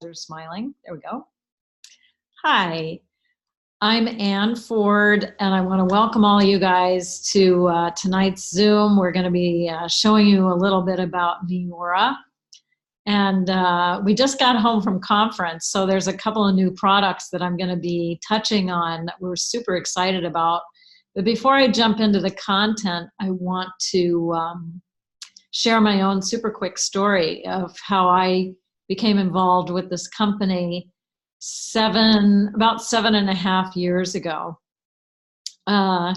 They're smiling. There we go. Hi, I'm Ann Ford, and I want to welcome all you guys to tonight's Zoom. We're going to be showing you a little bit about Neora. And we just got home from conference, so there's a couple of new products that I'm going to be touching on that we're super excited about. But before I jump into the content, I want to share my own super quick story of how I became involved with this company about 7.5 years ago. I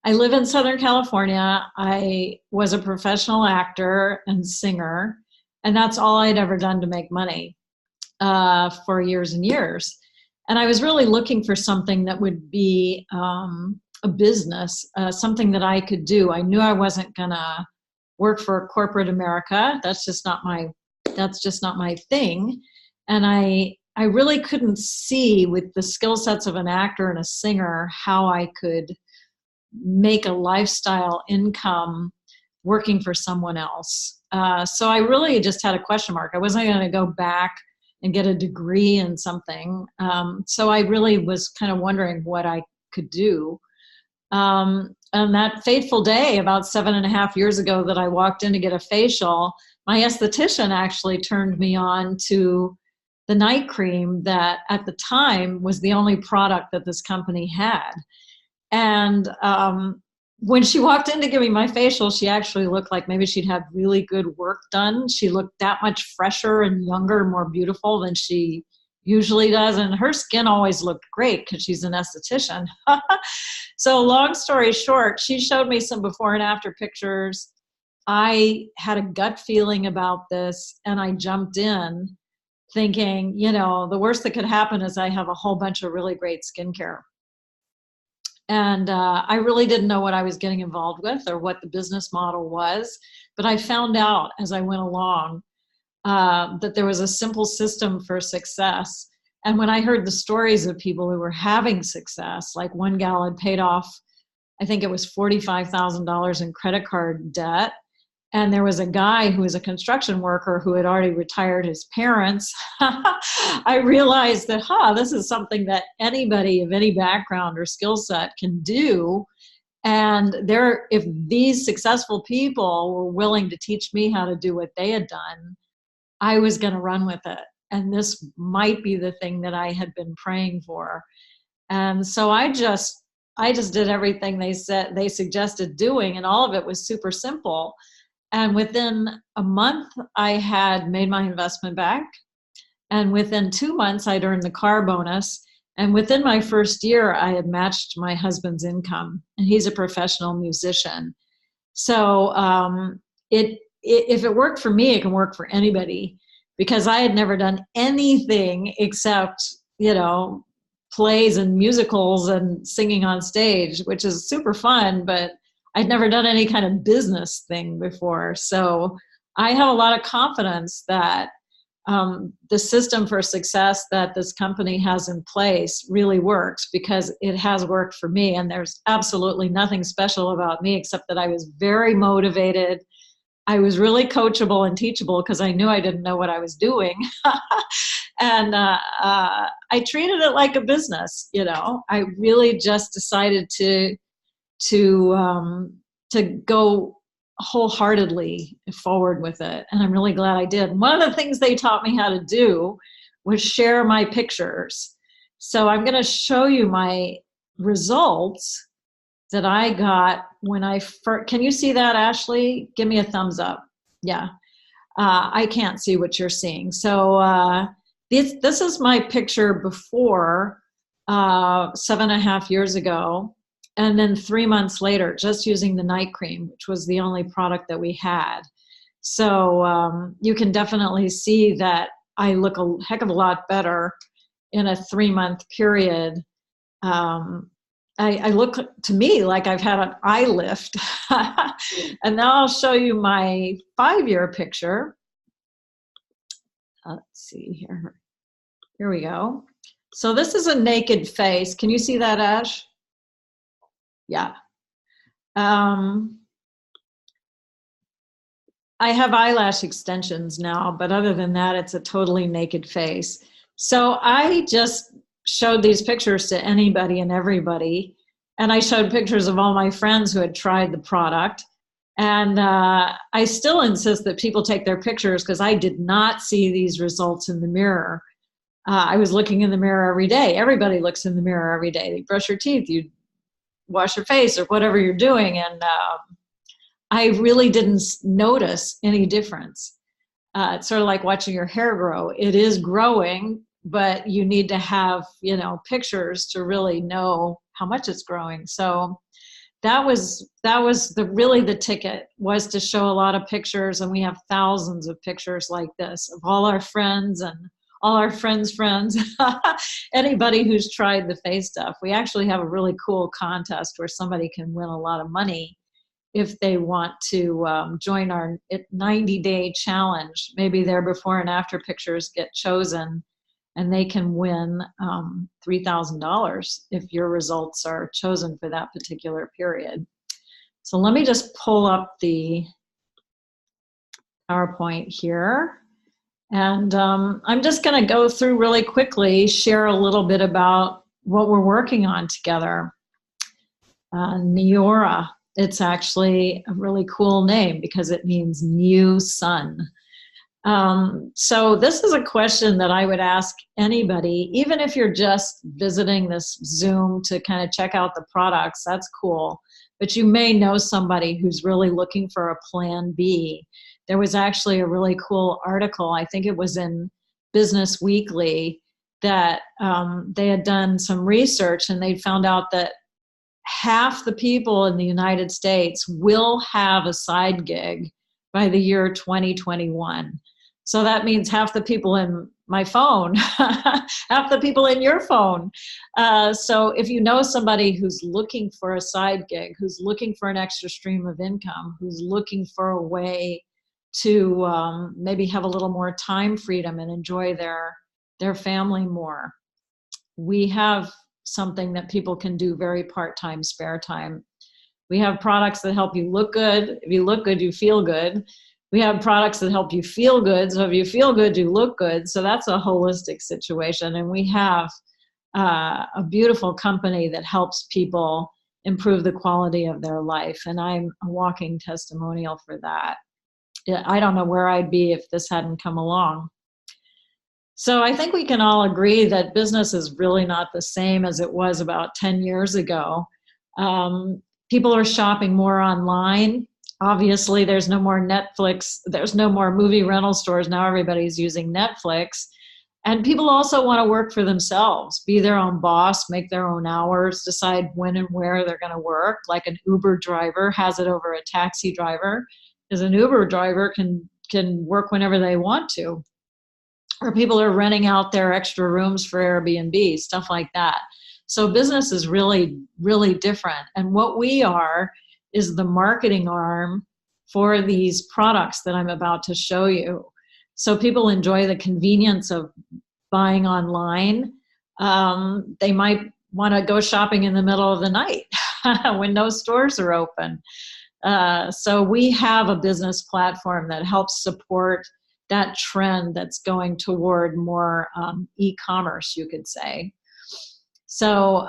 live in Southern California. I was a professional actor and singer, and that's all I'd ever done to make money for years and years. And I was really looking for something that would be a business, something that I could do. I knew I wasn't gonna work for corporate America. That's just not my thing. And I really couldn't see, with the skill sets of an actor and a singer, how I could make a lifestyle income working for someone else. So I really just had a question mark. I wasn't going to go back and get a degree in something. So I really was kind of wondering what I could do. On that fateful day about 7.5 years ago that I walked in to get a facial, my esthetician actually turned me on to the night cream that at the time was the only product that this company had. And when she walked in to give me my facial, she actually looked like maybe she'd had really good work done. She looked that much fresher and younger, more beautiful than she usually does. And her skin always looked great because she's an esthetician. So long story short, she showed me some before and after pictures. I had a gut feeling about this, and I jumped in thinking, the worst that could happen is I have a whole bunch of really great skincare. And I really didn't know what I was getting involved with or what the business model was, but I found out as I went along that there was a simple system for success. And when I heard the stories of people who were having success, like one gal had paid off, I think it was $45,000 in credit card debt. And there was a guy who was a construction worker who had already retired his parents. I realized that, this is something that anybody of any background or skill set can do. And if these successful people were willing to teach me how to do what they had done, I was going to run with it. And this might be the thing that I had been praying for. And so I just did everything they suggested doing, and all of it was super simple. And within a month, I had made my investment back. And within 2 months, I'd earned the car bonus. And within my first year, I had matched my husband's income. And he's a professional musician. So if it worked for me, it can work for anybody, because I had never done anything except, plays and musicals and singing on stage, which is super fun, but I'd never done any kind of business thing before. So I have a lot of confidence that the system for success that this company has in place really works, because it has worked for me. And there's absolutely nothing special about me except that I was very motivated. I was really coachable and teachable because I knew I didn't know what I was doing. And I treated it like a business. I really just decided to go wholeheartedly forward with it. And I'm really glad I did. One of the things they taught me how to do was share my pictures. So I'm going to show you my results that I got when I first. Can you see that, Ashley? Give me a thumbs up. Yeah. I can't see what you're seeing. So this is my picture before 7.5 years ago. And then 3 months later, just using the night cream, which was the only product that we had. So you can definitely see that I look a heck of a lot better in a 3-month period. I look, to me, like I've had an eye lift. And now I'll show you my 5-year picture. Let's see here. Here we go. So this is a naked face. Can you see that, Ash? Yeah. I have eyelash extensions now, but other than that, it's a totally naked face. So I just showed these pictures to anybody and everybody. And I showed pictures of all my friends who had tried the product. And I still insist that people take their pictures because I did not see these results in the mirror. I was looking in the mirror every day. Everybody looks in the mirror every day. You brush your teeth, you wash your face, or whatever you're doing. And I really didn't notice any difference. It's sort of like watching your hair grow. It is growing, but you need to have, pictures to really know how much it's growing. So that was really the ticket, was to show a lot of pictures, and we have thousands of pictures like this of all our friends and all our friends' friends, anybody who's tried the face stuff. We actually have a really cool contest where somebody can win a lot of money if they want to join our 90-day challenge. Maybe their before and after pictures get chosen, and they can win $3,000 if your results are chosen for that particular period. So let me just pull up the PowerPoint here. And I'm just going to go through really quickly, share a little bit about what we're working on together. Neora. It's actually a really cool name because it means new sun. So this is a question that I would ask anybody, even if you're just visiting this Zoom to kind of check out the products, that's cool. But you may know somebody who's really looking for a plan B. There was actually a really cool article, I think it was in Business Weekly, that they had done some research and they found out that half the people in the United States will have a side gig by the year 2021. So that means half the people in my phone, half the people in your phone. So if you know somebody who's looking for a side gig, who's looking for an extra stream of income, who's looking for a way to maybe have a little more time freedom and enjoy their family more, we have something that people can do very part-time, spare time. We have products that help you look good. If you look good, you feel good. We have products that help you feel good. So if you feel good, you look good. So that's a holistic situation. And we have a beautiful company that helps people improve the quality of their life. And I'm a walking testimonial for that. I don't know where I'd be if this hadn't come along. So I think we can all agree that business is really not the same as it was about 10 years ago. People are shopping more online. Obviously, there's no more Netflix. There's no more movie rental stores. Now everybody's using Netflix. And people also want to work for themselves, be their own boss, make their own hours, decide when and where they're going to work. Like an Uber driver has it over a taxi driver, because an Uber driver can work whenever they want to. Or people are renting out their extra rooms for Airbnb, stuff like that. So business is really, really different. And what we are is the marketing arm for these products that I'm about to show you. So people enjoy the convenience of buying online. They might want to go shopping in the middle of the night when no stores are open. So we have a business platform that helps support that trend that's going toward more e-commerce, you could say. So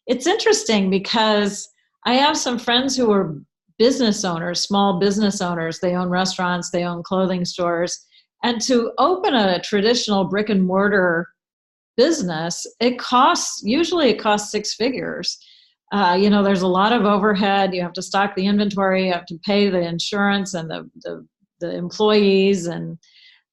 it's interesting because I have some friends who are business owners, small business owners. They own restaurants, they own clothing stores. And to open a traditional brick and mortar business, usually it costs six figures. There's a lot of overhead. You have to stock the inventory, you have to pay the insurance and the employees, and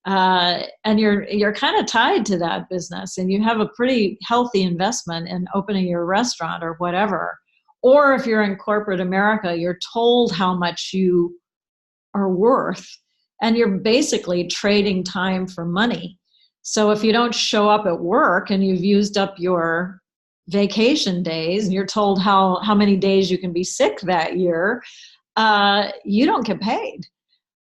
you're kind of tied to that business, and you have a pretty healthy investment in opening your restaurant or whatever. Or if you're in corporate America, you're told how much you are worth, and you're basically trading time for money. So if you don't show up at work and you've used up your vacation days, and you're told how many days you can be sick that year, you don't get paid.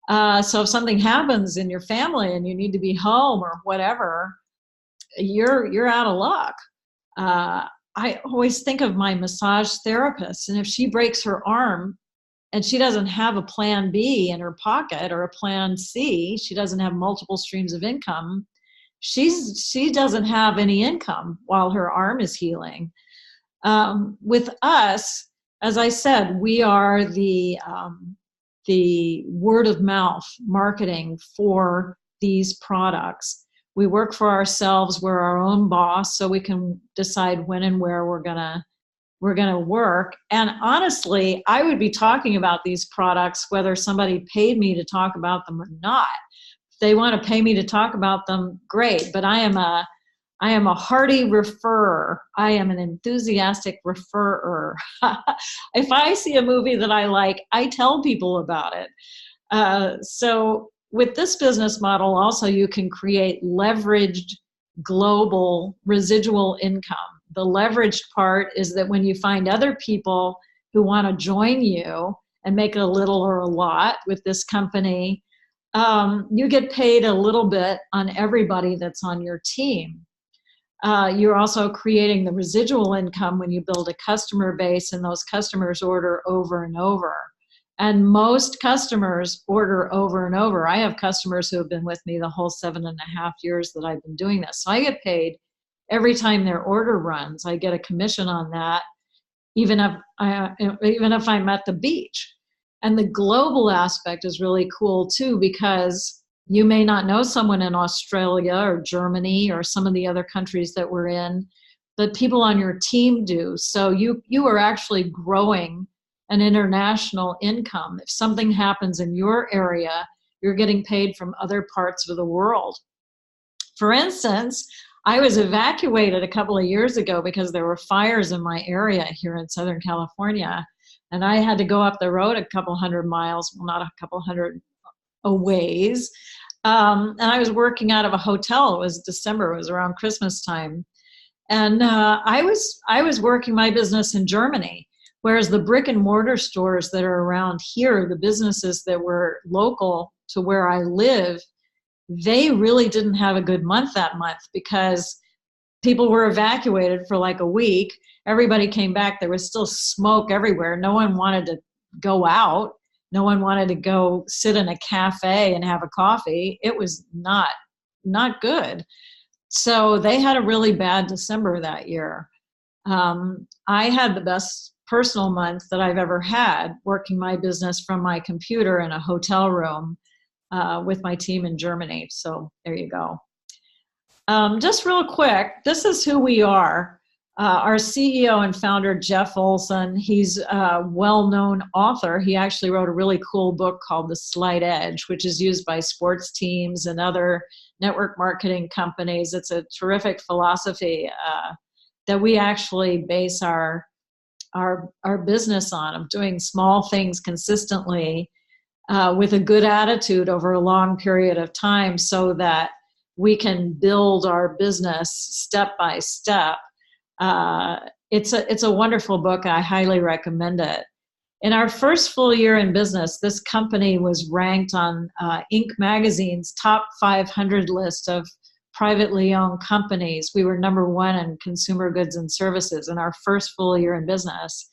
So if something happens in your family and you need to be home or whatever, you're out of luck. I always think of my massage therapist, and if she breaks her arm, and she doesn't have a plan B in her pocket or a plan C. She doesn't have multiple streams of income. She doesn't have any income while her arm is healing. With us, as I said, we are the word of mouth marketing for these products. We work for ourselves. We're our own boss, so we can decide when and where we're gonna work. And honestly, I would be talking about these products whether somebody paid me to talk about them or not. If they want to pay me to talk about them, great. But I am a hearty referrer. I am an enthusiastic referrer. If I see a movie that I like, I tell people about it. So with this business model, also you can create leveraged global residual income. The leveraged part is that when you find other people who want to join you and make a little or a lot with this company, you get paid a little bit on everybody that's on your team. You're also creating the residual income when you build a customer base and those customers order over and over. And most customers order over and over. I have customers who have been with me the whole 7.5 years that I've been doing this. So I get paid every time their order runs. I get a commission on that, even if I'm at the beach. And the global aspect is really cool too, because you may not know someone in Australia or Germany or some of the other countries that we're in, but people on your team do. So you are actually growing an international income. If something happens in your area, you're getting paid from other parts of the world. For instance, I was evacuated a couple of years ago because there were fires in my area here in Southern California. And I had to go up the road a couple hundred miles, well, not a couple hundred a ways. And I was working out of a hotel. It was December, it was around Christmas time. And I was working my business in Germany, whereas the brick and mortar stores that are around here, the businesses that were local to where I live, they really didn't have a good month that month because people were evacuated for like a week. Everybody came back. There was still smoke everywhere. No one wanted to go out. No one wanted to go sit in a cafe and have a coffee. It was not good. So they had a really bad December that year. I had the best personal month that I've ever had working my business from my computer in a hotel room with my team in Germany. So there you go. Just real quick, this is who we are. Our CEO and founder, Jeff Olson, he's a well-known author. He actually wrote a really cool book called The Slight Edge, which is used by sports teams and other network marketing companies. It's a terrific philosophy that we actually base our business on, of doing small things consistently with a good attitude over a long period of time so that we can build our business step by step. It's a wonderful book. I highly recommend it. In our first full year in business, this company was ranked on Inc. magazine's top 500 list of privately owned companies. We were #1 in consumer goods and services in our first full year in business.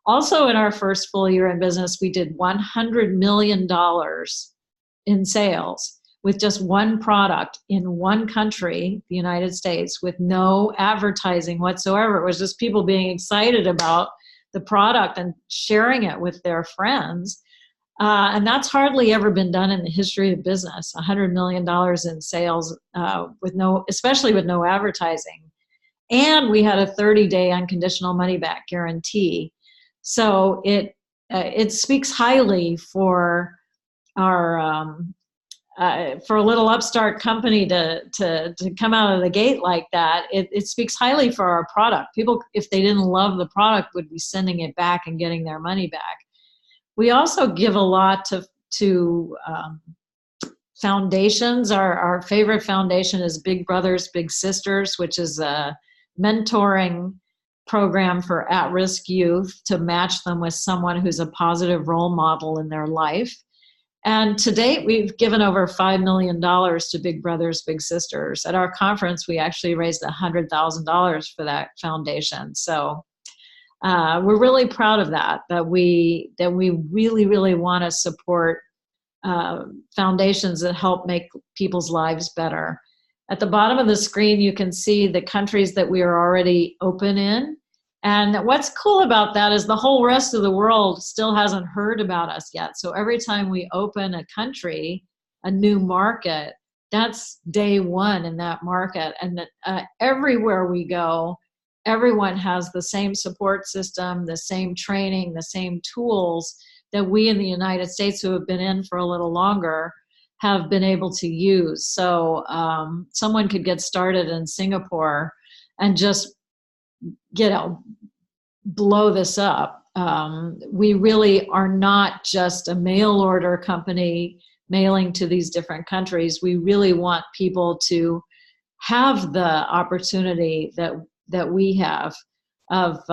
Also in our first full year in business, we did $100 million in sales with just one product in one country, the United States, with no advertising whatsoever. It was just people being excited about the product and sharing it with their friends. And that's hardly ever been done in the history of business, $100 million in sales, especially with no advertising. And we had a 30-day unconditional money-back guarantee. So it speaks highly for our for a little upstart company to come out of the gate like that. It speaks highly for our product. People, if they didn't love the product, would be sending it back and getting their money back. We also give a lot to foundations. Our favorite foundation is Big Brothers Big Sisters, which is a mentoring program for at-risk youth to match them with someone who's a positive role model in their life. And to date, we've given over $5 million to Big Brothers Big Sisters. At our conference, we actually raised $100,000 for that foundation. So we're really proud of that we really, really want to support foundations that help make people's lives better. At the bottom of the screen, you can see the countries that we are already open in. And what's cool about that is the whole rest of the world still hasn't heard about us yet. So every time we open a country, a new market, that's day one in that market. And everywhere we go, everyone has the same support system, the same training, the same tools that we in the United States, who have been in for a little longer, have been able to use. So someone could get started in Singapore and just, blow this up. We really are not just a mail order company mailing to these different countries. We really want people to have the opportunity that we have of,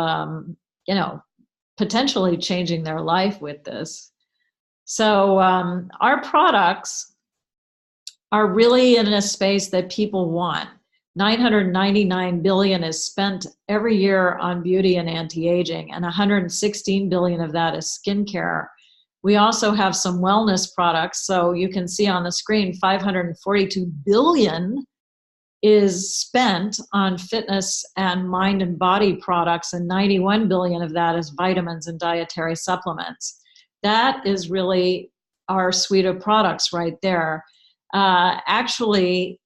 potentially changing their life with this. So our products are really in a space that people want. $999 billion is spent every year on beauty and anti-aging, and $116 billion of that is skincare. We also have some wellness products. So you can see on the screen, $542 billion is spent on fitness and mind and body products, and $91 billion of that is vitamins and dietary supplements. That is really our suite of products right there. Actually,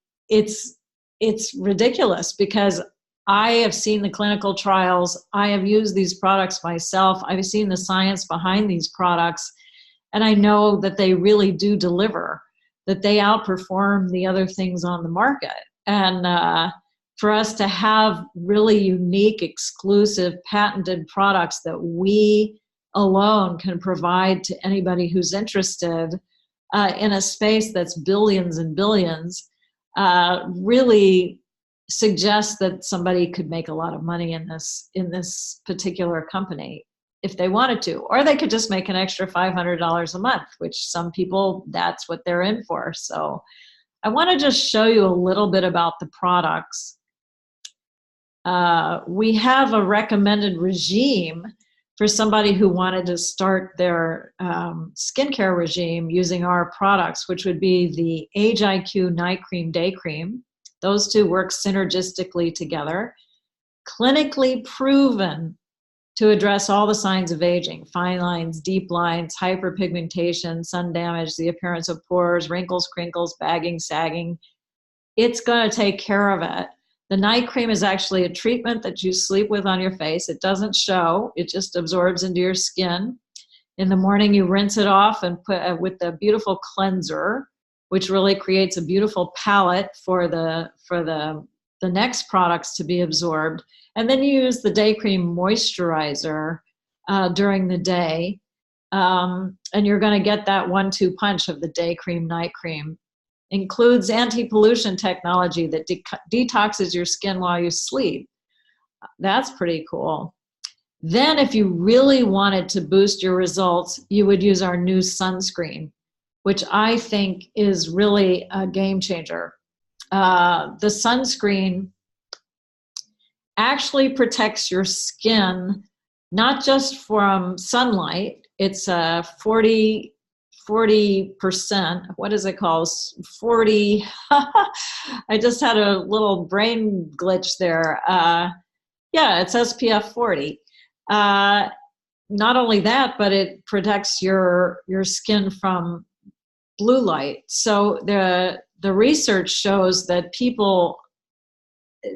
it's ridiculous because I have seen the clinical trials. I have used these products myself. I've seen the science behind these products, and I know that they really do deliver, that they outperform the other things on the market. And for us to have really unique, exclusive, patented products that we alone can provide to anybody who's interested in a space that's billions and billions really suggests that somebody could make a lot of money in this particular company if they wanted to, or they could just make an extra $500 a month, which some people, that's what they're in for. So I want to just show you a little bit about the products. We have a recommended regime for somebody who wanted to start their skincare regime using our products, which would be the Age IQ Night Cream, Day Cream. Those two work synergistically together. Clinically proven to address all the signs of aging: fine lines, deep lines, hyperpigmentation, sun damage, the appearance of pores, wrinkles, crinkles, bagging, sagging. It's going to take care of it. The night cream is actually a treatment that you sleep with on your face. It doesn't show, it just absorbs into your skin. In the morning, you rinse it off and put with the beautiful cleanser, which really creates a beautiful palette for the next products to be absorbed. And then you use the day cream moisturizer during the day. And you're going to get that 1-2 punch of the day cream, night cream. Includes anti-pollution technology that detoxes your skin while you sleep. That's pretty cool. Then if you really wanted to boost your results, you would use our new sunscreen, which I think is really a game changer. The sunscreen actually protects your skin, not just from sunlight. It's 40%, what is it called? 40, I just had a little brain glitch there. Yeah, it's SPF 40. Not only that, but it protects your skin from blue light. So the research shows that people,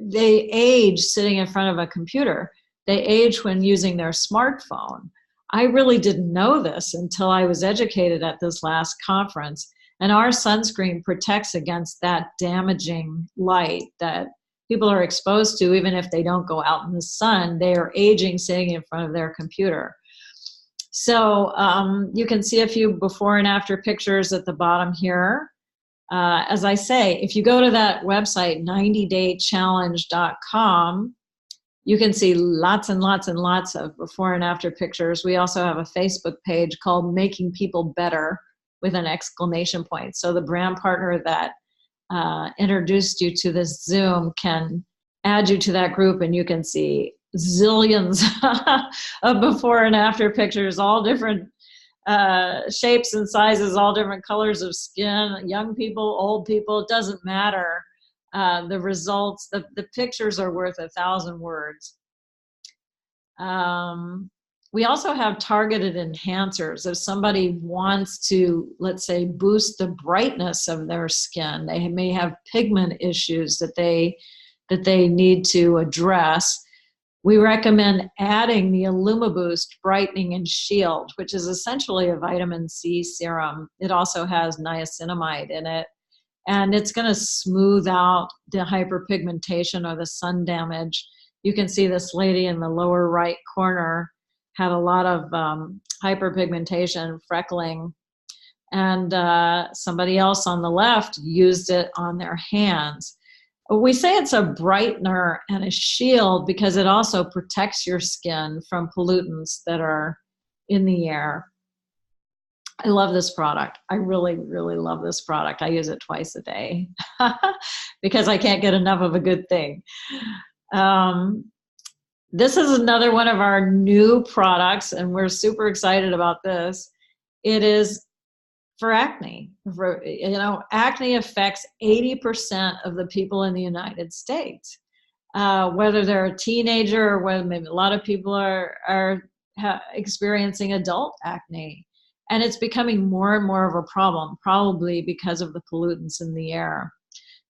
they age sitting in front of a computer. They age when using their smartphone. I really didn't know this until I was educated at this last conference. And our sunscreen protects against that damaging light that people are exposed to. Even if they don't go out in the sun, they are aging sitting in front of their computer. So you can see a few before and after pictures at the bottom here. As I say, if you go to that website, 90daychallenge.com, you can see lots and lots and lots of before and after pictures. We also have a Facebook page called Making People Better with an exclamation point. So the brand partner that introduced you to this Zoom can add you to that group, and you can see zillions of before and after pictures, all different shapes and sizes, all different colors of skin, young people, old people, it doesn't matter. The results, the pictures are worth 1,000 words. We also have targeted enhancers. If somebody wants to, let's say, boost the brightness of their skin, they may have pigment issues that they need to address. We recommend adding the IllumiBoost Brightening and Shield, which is essentially a vitamin C serum. It also has niacinamide in it, and it's going to smooth out the hyperpigmentation or the sun damage. You can see this lady in the lower right corner had a lot of hyperpigmentation, freckling, and somebody else on the left used it on their hands. We say it's a brightener and a shield because it also protects your skin from pollutants that are in the air. I love this product. I really, really love this product. I use it twice a day because I can't get enough of a good thing. This is another one of our new products, and we're super excited about this. It is for acne. Acne affects 80% of the people in the United States, whether they're a teenager or whether maybe a lot of people are experiencing adult acne. And it's becoming more and more of a problem, probably because of the pollutants in the air.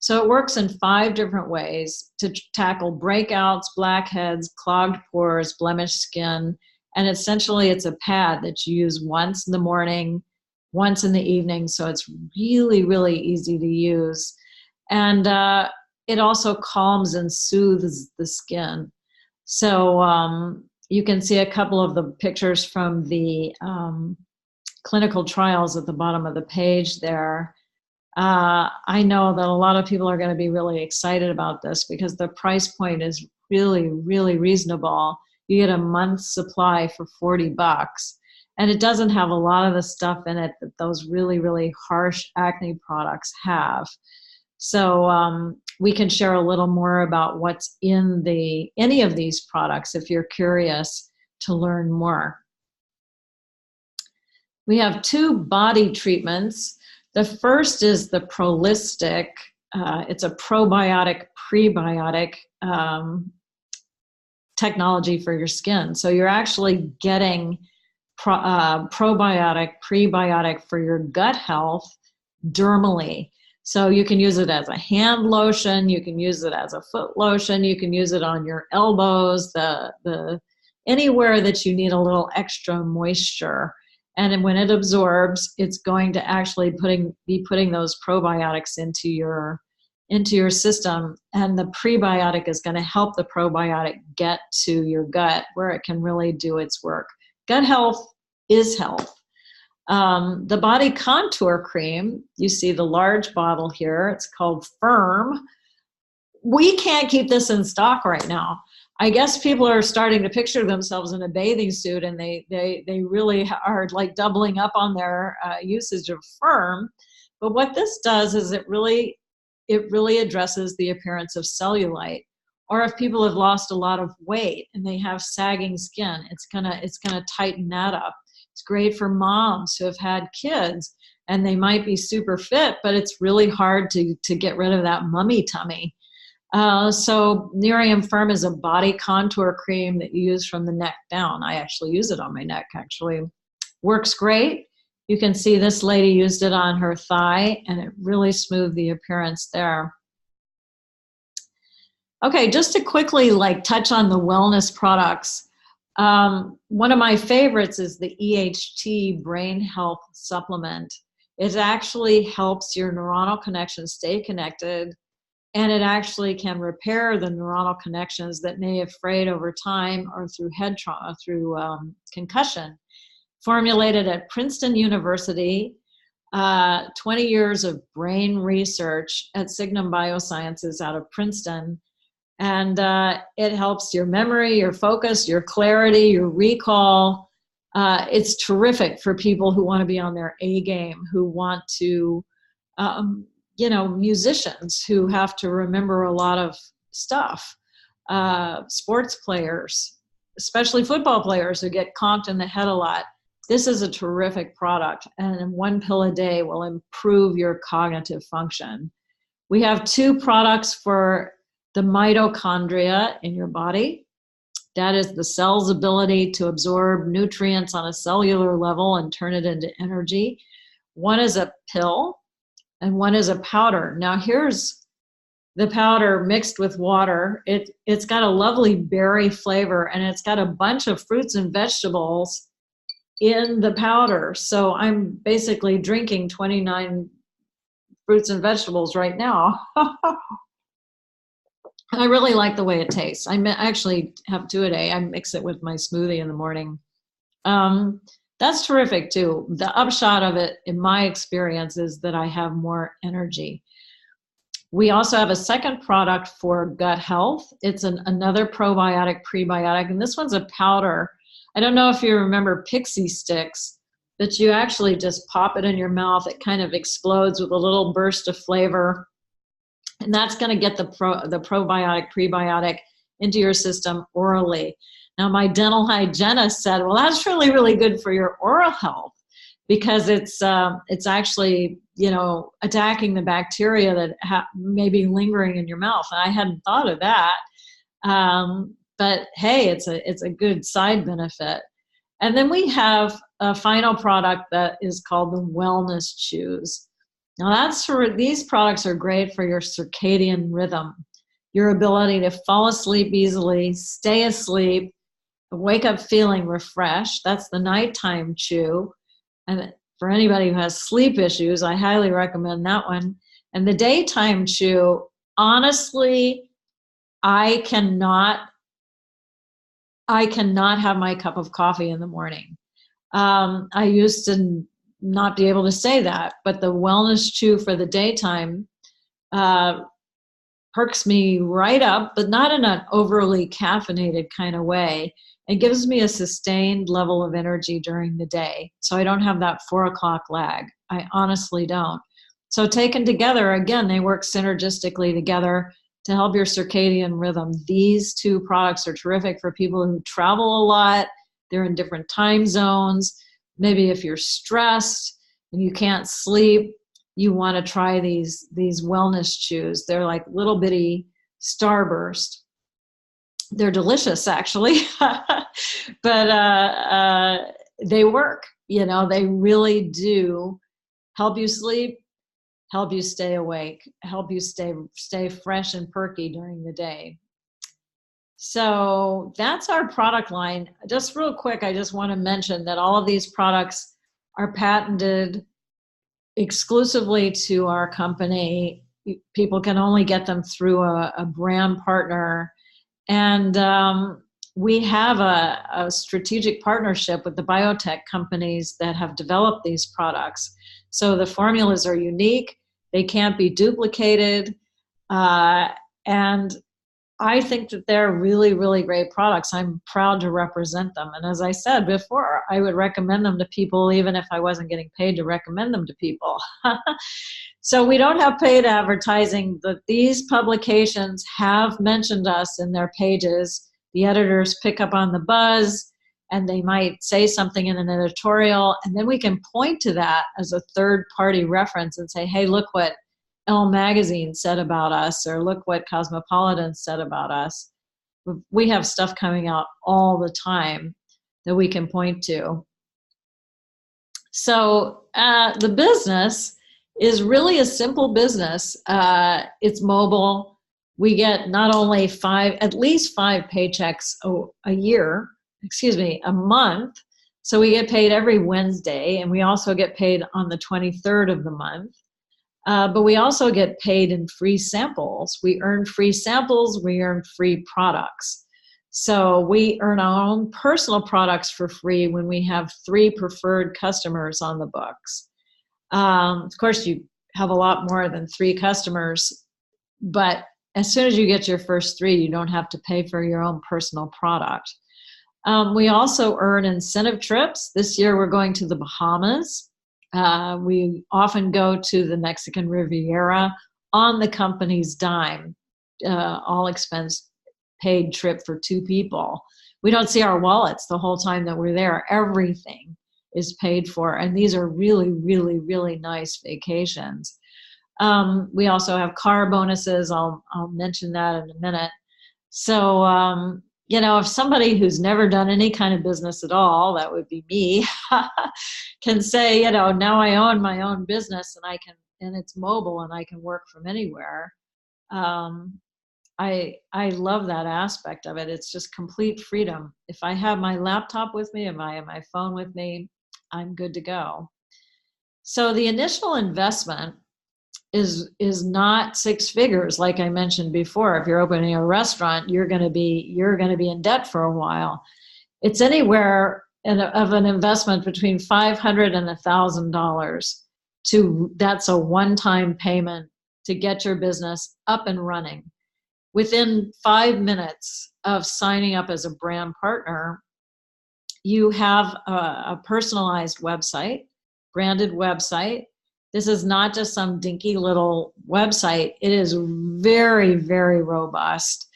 So it works in 5 different ways to tackle breakouts, blackheads, clogged pores, blemished skin. And essentially it's a pad that you use once in the morning, once in the evening, so it's really, really easy to use. And it also calms and soothes the skin. So you can see a couple of the pictures from the clinical trials at the bottom of the page there. I know that a lot of people are going to be really excited about this because the price point is really, really reasonable. You get a month's supply for $40. And it doesn't have a lot of the stuff in it that those really, really harsh acne products have. So we can share a little more about what's in any of these products if you're curious to learn more. We have 2 body treatments. The first is the Prolistic. It's a probiotic, prebiotic technology for your skin. So you're actually getting probiotic, prebiotic for your gut health dermally. So you can use it as a hand lotion, you can use it as a foot lotion, you can use it on your elbows, anywhere that you need a little extra moisture. And then when it absorbs, it's going to actually be putting those probiotics into your system, and the prebiotic is going to help the probiotic get to your gut where it can really do its work. Gut health is health. The body contour cream, you see the large bottle here, it's called Firm. We can't keep this in stock right now. I guess people are starting to picture themselves in a bathing suit, and they really are like doubling up on their usage of Firm. But what this does is it really addresses the appearance of cellulite. Or if people have lost a lot of weight and they have sagging skin, it's gonna tighten that up. It's great for moms who have had kids and they might be super fit, but it's really hard to get rid of that mummy tummy. So Neora Firm is a body contour cream that you use from the neck down. I actually use it on my neck, actually. Works great. You can see this lady used it on her thigh, and it really smoothed the appearance there. Okay, just to quickly touch on the wellness products. One of my favorites is the EHT Brain Health Supplement. It actually helps your neuronal connections stay connected, and it actually can repair the neuronal connections that may have frayed over time or through head trauma, through concussion. Formulated at Princeton University, 20 years of brain research at Signum Biosciences out of Princeton. And it helps your memory, your focus, your clarity, your recall. It's terrific for people who want to be on their A game, who want to, musicians who have to remember a lot of stuff. sports players, especially football players who get conked in the head a lot. This is a terrific product, and 1 pill a day will improve your cognitive function. We have 2 products for the mitochondria in your body. That is the cell's ability to absorb nutrients on a cellular level and turn it into energy. One is a pill and one is a powder. Now here's the powder mixed with water. It's got a lovely berry flavor, and it's got a bunch of fruits and vegetables in the powder. So I'm basically drinking 29 fruits and vegetables right now. I really like the way it tastes. I actually have 2 a day. I mix it with my smoothie in the morning. That's terrific too. The upshot of it, in my experience, is that I have more energy. We also have a second product for gut health. It's another probiotic, prebiotic, and this one's a powder. I don't know if you remember pixie sticks, but you actually just pop it in your mouth. It kind of explodes with a little burst of flavor. And that's going to get the probiotic, prebiotic into your system orally. Now, my dental hygienist said, well, that's really, really good for your oral health because it's actually, attacking the bacteria that may be lingering in your mouth. And I hadn't thought of that. But hey, it's a good side benefit. And then we have a final product that is called the Wellness Chews. Now these products are great for your circadian rhythm, your ability to fall asleep easily, stay asleep, wake up feeling refreshed. That's the nighttime chew. And for anybody who has sleep issues, I highly recommend that one. And the daytime chew, honestly, I cannot have my cup of coffee in the morning. I used to not be able to say that, but the Wellness Chew for the daytime perks me right up, but not in an overly caffeinated kind of way. It gives me a sustained level of energy during the day, so I don't have that 4 o'clock lag. I honestly don't. So taken together, again, they work synergistically together to help your circadian rhythm. These 2 products are terrific for people who travel a lot. They're in different time zones. Maybe if you're stressed and you can't sleep, you want to try these Wellness Chews. They're like little bitty Starburst. They're delicious, actually, but they work. They really do help you sleep, help you stay awake, help you stay fresh and perky during the day. So that's our product line. Just real quick, I just want to mention that all of these products are patented exclusively to our company. People can only get them through a brand partner. And we have a strategic partnership with the biotech companies that have developed these products. So the formulas are unique. They can't be duplicated. And I think that they're really, really great products. I'm proud to represent them. And as I said before, I would recommend them to people even if I wasn't getting paid to recommend them to people. So we don't have paid advertising, but these publications have mentioned us in their pages. The editors pick up on the buzz, and they might say something in an editorial, and then we can point to that as a third-party reference and say, hey, look what Elle Magazine said about us, or look what Cosmopolitan said about us. We have stuff coming out all the time that we can point to. So the business is really a simple business. It's mobile. We get not only at least five paychecks a month. So we get paid every Wednesday, and we also get paid on the 23rd of the month. But we also get paid in free samples. We earn free samples, we earn free products. So we earn our own personal products for free when we have 3 preferred customers on the books. Of course, you have a lot more than 3 customers, but as soon as you get your first 3, you don't have to pay for your own personal product. We also earn incentive trips. This year we're going to the Bahamas. We often go to the Mexican Riviera on the company's dime, all expense paid trip for 2 people. We don't see our wallets the whole time that we're there. Everything is paid for. And these are really, really, really nice vacations. We also have car bonuses. I'll mention that in a minute. So, if somebody who's never done any kind of business at all, that would be me, can say, now I own my own business and it's mobile and I can work from anywhere. I love that aspect of it. It's just complete freedom. If I have my laptop with me, if I have my phone with me, I'm good to go. So the initial investment is not 6 figures, like I mentioned before. If you're opening a restaurant, you're going to be in debt for a while. It's anywhere of an investment between $500 and $1,000 that's a one-time payment to get your business up and running. Within 5 minutes of signing up as a brand partner, you have a personalized website, branded website. This is not just some dinky little website. It is very, very robust.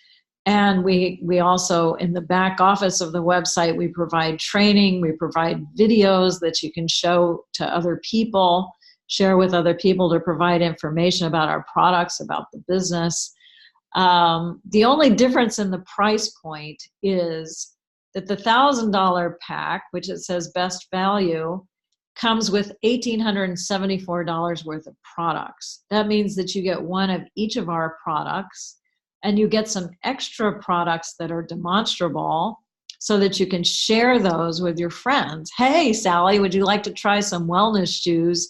And we also, in the back office of the website, we provide training, we provide videos that you can show to other people, share with other people to provide information about our products, about the business. The only difference in the price point is that the $1,000 pack, which it says best value, comes with $1,874 worth of products. That means that you get one of each of our products, and you get some extra products that are demonstrable so that you can share those with your friends. Hey, Sally, would you like to try some wellness shoes?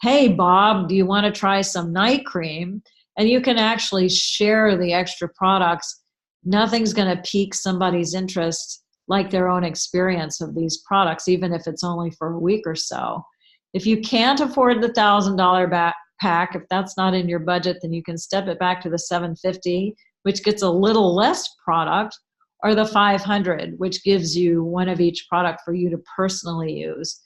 Hey, Bob, do you want to try some night cream? And you can actually share the extra products. Nothing's going to pique somebody's interest like their own experience of these products, even if it's only for a week or so. If you can't afford the $1,000 pack, if that's not in your budget, then you can step it back to the $750, which gets a little less product, or the $500, which gives you one of each product for you to personally use.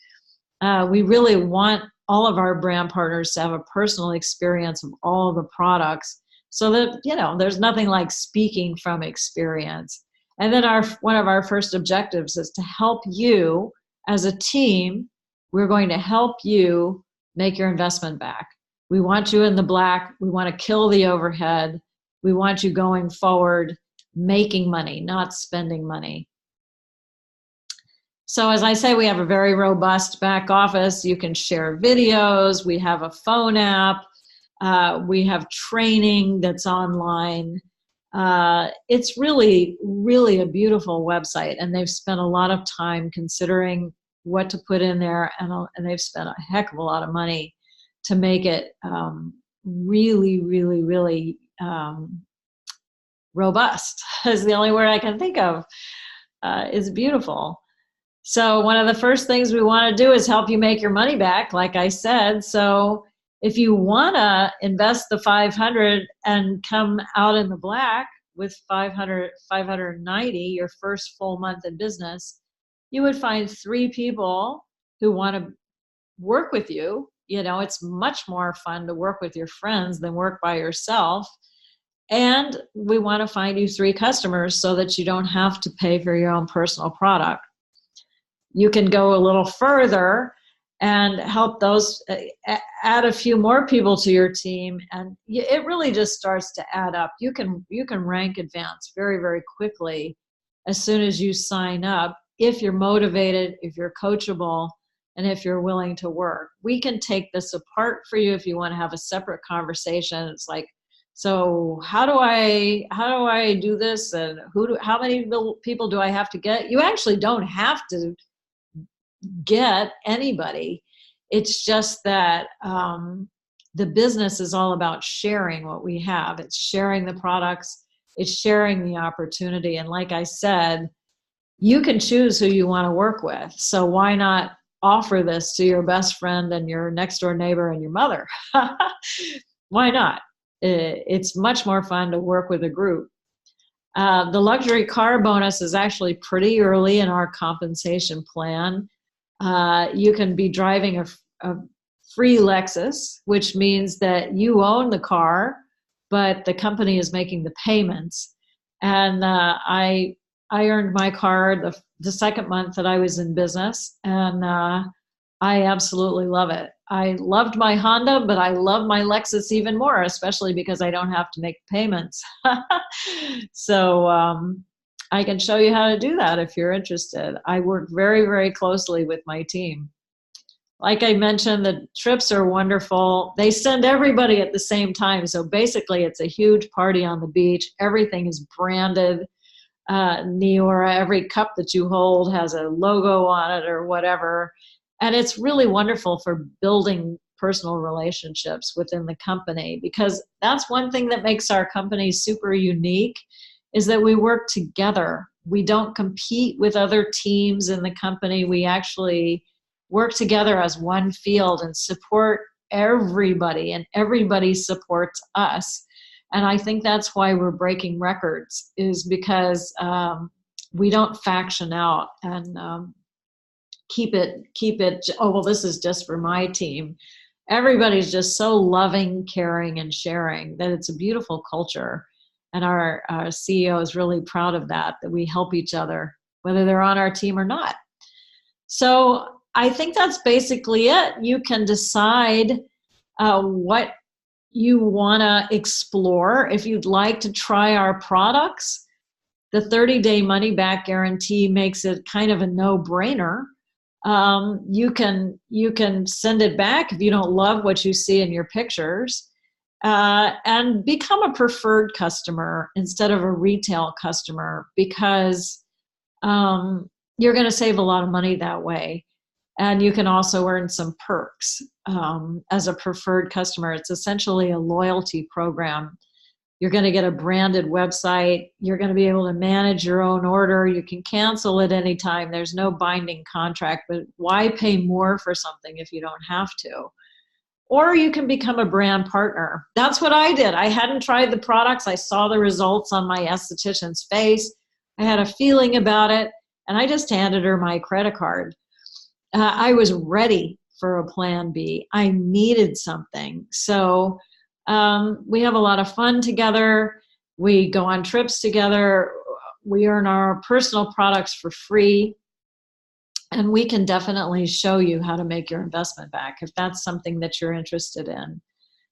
We really want all of our brand partners to have a personal experience of all of the products, so that, there's nothing like speaking from experience. And then one of our first objectives is to help you as a team. We're going to help you make your investment back. We want you in the black. We want to kill the overhead. We want you going forward, making money, not spending money. So as I say, we have a very robust back office. You can share videos. We have a phone app. We have training that's online. It's really, really a beautiful website, and they've spent a lot of time considering what to put in there, and they've spent a heck of a lot of money to make it really, really, really robust, is the only word I can think of. It's beautiful. So one of the first things we want to do is help you make your money back, like I said. So if you want to invest the $500 and come out in the black with $590, your first full month in business, you would find 3 people who want to work with you. It's much more fun to work with your friends than work by yourself. And we want to find you 3 customers so that you don't have to pay for your own personal product. You can go a little further and help those, add a few more people to your team, and it really just starts to add up. You can rank advance very, very quickly as soon as you sign up, if you're motivated, if you're coachable, and if you're willing to work. We can take this apart for you if you want to have a separate conversation. It's like, so how do I do this, and how many people do I have to get? You actually don't have to get anybody. It's just that the business is all about sharing what we have. It's sharing the products. It's sharing the opportunity. And like I said, you can choose who you want to work with. So why not offer this to your best friend and your next door neighbor and your mother? Why not? It's much more fun to work with a group. The luxury car bonus is actually pretty early in our compensation plan. You can be driving a free Lexus, which means that you own the car, but the company is making the payments. And I earned my card the second month that I was in business, and I absolutely love it. I loved my Honda, but I love my Lexus even more, especially because I don't have to make payments. So I can show you how to do that if you're interested. I work very, very closely with my team. Like I mentioned, the trips are wonderful. They send everybody at the same time. So basically, it's a huge party on the beach. Everything is branded Neora. Every cup that you hold has a logo on it or whatever. And it's really wonderful for building personal relationships within the company, because that's one thing that makes our company super unique, is that we work together. We don't compete with other teams in the company. We actually work together as one field and support everybody, and everybody supports us. And I think that's why we're breaking records, is because we don't faction out and keep it, oh, well, this is just for my team. Everybody's just so loving, caring, and sharing that it's a beautiful culture. And our CEO is really proud of that we help each other, whether they're on our team or not. So I think that's basically it. You can decide what you want to explore. If you'd like to try our products, the 30-day money-back guarantee makes it kind of a no-brainer. You can send it back if you don't love what you see in your pictures, and become a preferred customer instead of a retail customer, because you're going to save a lot of money that way. And you can also earn some perks as a preferred customer. It's essentially a loyalty program. You're going to get a branded website. You're going to be able to manage your own order. You can cancel at any time. There's no binding contract, but why pay more for something if you don't have to? Or you can become a brand partner. That's what I did. I hadn't tried the products. I saw the results on my esthetician's face. I had a feeling about it, and I just handed her my credit card. I was ready for a plan B. I needed something. So we have a lot of fun together. We go on trips together. We earn our personal products for free. And we can definitely show you how to make your investment back if that's something that you're interested in.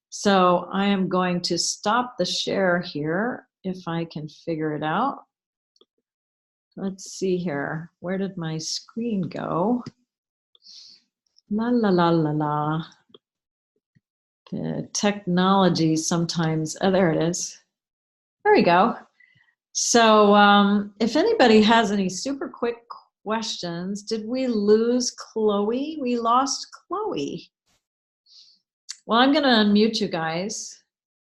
So I am going to stop the share here if I can figure it out. Let's see here. Where did my screen go? La la la la la. The technology sometimes, oh, there it is. There we go. So if anybody has any super quick questions, did we lose Chloe? We lost Chloe. Well, I'm going to unmute you guys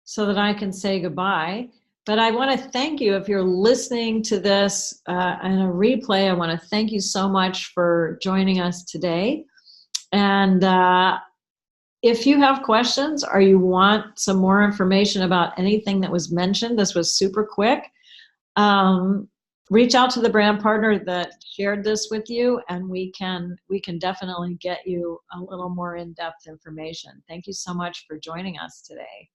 so that I can say goodbye. But I want to thank you if you're listening to this in a replay. I want to thank you so much for joining us today. And if you have questions or you want some more information about anything that was mentioned, this was super quick, reach out to the brand partner that shared this with you, and we can definitely get you a little more in-depth information. Thank you so much for joining us today.